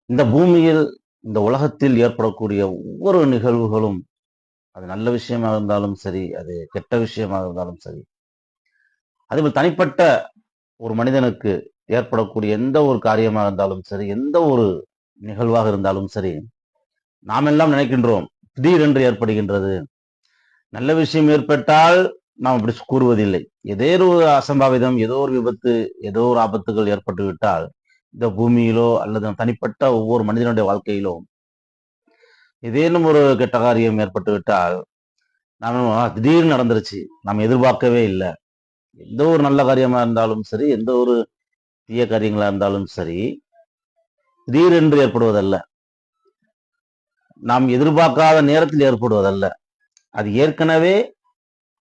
இந்த பூமியில், இந்த உலகத்தில் ஏற்படக்கூடிய ஒவ்வொரு நிகழ்வுகளும், அது நல்ல விஷயமா இருந்தாலும் சரி, அது கெட்ட விஷயமா இருந்தாலும் சரி, அதேபோல் தனிப்பட்ட ஒரு மனிதனுக்கு ஏற்படக்கூடிய எந்த ஒரு காரியமா இருந்தாலும் சரி, எந்த ஒரு நிகழ்வாக இருந்தாலும் சரி, நாம் எல்லாம் நினைக்கின்றோம், திடீரென்று ஏற்படுகின்றது. நல்ல விஷயம் ஏற்பட்டால் நாம் அப்படி கூறுவதில்லை. ஏதோ ஒரு அசம்பாவிதம், ஏதோ ஒரு விபத்து, ஏதோ ஒரு ஆபத்துகள் ஏற்பட்டு விட்டால், இந்த பூமியிலோ அல்லது தனிப்பட்ட ஒவ்வொரு மனிதனுடைய வாழ்க்கையிலோ ஏதேனும் ஒரு கெட்ட காரியம் ஏற்பட்டு விட்டால், நாம திடீர்னு நடந்துருச்சு, நாம் எதிர்பார்க்கவே இல்ல. எந்த ஒரு நல்ல காரியமா இருந்தாலும் சரி, எந்த ஒரு தீய காரியங்களா இருந்தாலும் சரி, திடீரென்று ஏற்படுவதல்ல. நாம் எதிர்பார்க்காத நேரத்தில் ஏற்படுவதல்ல. அது ஏற்கனவே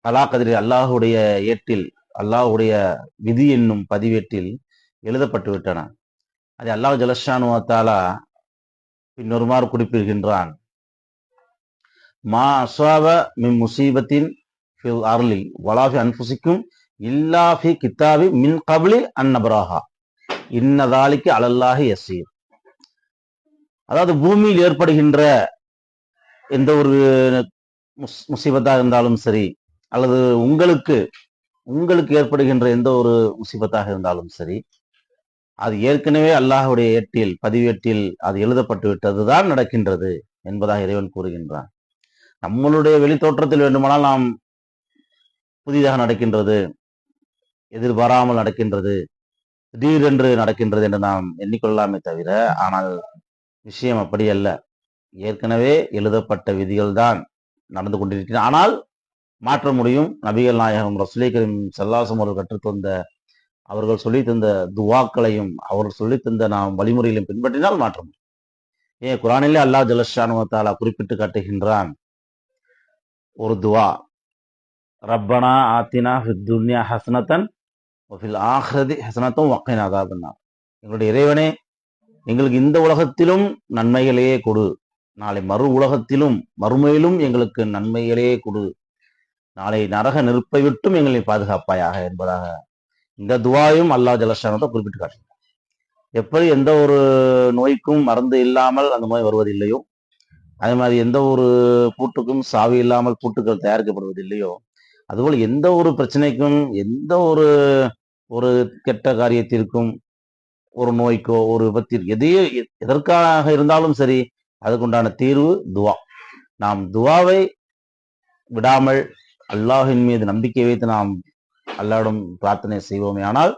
அலா கதிரி அல்லாஹுடைய ஏட்டில், அல்லாஹுடைய விதி என்னும் பதிவேட்டில் எழுதப்பட்டு விட்டன. அதை அல்லாஹ் ஜலஷானு தாலா பின்னொருமாறு குறிப்பிடுகின்றான். மா அஸ்வாப மின் முசீபத்தின் ஃபில் அர்லி வலா ஃபி அன்ஃபுசிக்கும் இல்லா ஃபி கித்தாபி மின் கப்லி அன் நபராஹா இன்ன தாலிக்கு அலல்லாஹி யஸீர். அதாவது பூமியில் ஏற்படுகின்ற எந்த ஒரு முசீபத்தாக இருந்தாலும் சரி, அல்லது உங்களுக்கு உங்களுக்கு ஏற்படுகின்ற எந்த ஒரு முசீபத்தாக இருந்தாலும் சரி, அது ஏற்கனவே அல்லாஹுடைய ஏட்டில் பதிவேட்டில் அது எழுதப்பட்டு விட்டதுதான் நடக்கின்றது என்பதாக இறைவன் கூறுகின்றான். நம்மளுடைய வெளித்தோற்றத்தில் வேண்டுமானால் நாம் புதிதாக நடக்கின்றது, எதிர்பாராமல் நடக்கின்றது, திடீரென்று நடக்கின்றது என்று நாம் எண்ணிக்கொள்ளலாமே தவிர, ஆனால் விஷயம் அப்படி அல்ல. ஏற்கனவே எழுதப்பட்ட விதிகள் தான் நடந்து கொண்டிருக்கின்றன. ஆனால் மாற்ற முடியும். நபிகள் நாயகம் ரசூலை கரீம் ஸல்லல்லாஹு அவர்கள் கற்றுத்தந்த, அவர்கள் சொல்லி தந்த துவாக்களையும் அவர்கள் சொல்லி தந்த நாம் வழிமுறைகளையும் பின்பற்றினால் மாற்ற முடியும். ஏன் குரானிலே அல்லாஹ் ஜல்லஷானு வ தஆலா குறிப்பிட்டு காட்டுகின்றான் ஒரு துவா, ரப்பனா ஆத்தினா ஃபித் துன்யா ஹஸனத்தன் வ ஃபில் ஆখিরাতি ஹஸனத்தன் வ கினா அஸாபன்னார். எங்களுடைய இறைவனே, எங்களுக்கு இந்த உலகத்திலும் நன்மைகளையே கொடு, நாளை மறு உலகத்திலும் மறுமையிலும் எங்களுக்கு நன்மைகளையே கொடு, நாளை நரக நெருப்பை விட்டும் எங்களை பாதுகாப்பாயாக என்பதாக இந்த துவாயும் அல்லாஹ் ஜல்லஷானு குறிப்பிட்டு காட்டுகிறார். எப்படி எந்த ஒரு நோய்க்கும் மருந்து இல்லாமல் அந்த நோய் வருவதில்லையோ, அதே மாதிரி எந்த ஒரு பூட்டுக்கும் சாவி இல்லாமல் பூட்டுக்கள் தயாரிக்கப்படுவதில்லையோ, அதுபோல் எந்த ஒரு பிரச்சனைக்கும், எந்த ஒரு ஒரு கெட்ட காரியத்திற்கும், ஒரு நோய்க்கோ, ஒரு விபத்திற்கு, எதற்காக இருந்தாலும் சரி, அதுக்குண்டான தீர்வு துவா. நாம் துவாவை விடாமல் அல்லாஹின் மீது நம்பிக்கை வைத்து நாம் அல்லாஹ்விடம் பிரார்த்தனை செய்வோமே ஆனால்,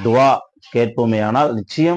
துவா கேட்போமே ஆனால், நிச்சயம்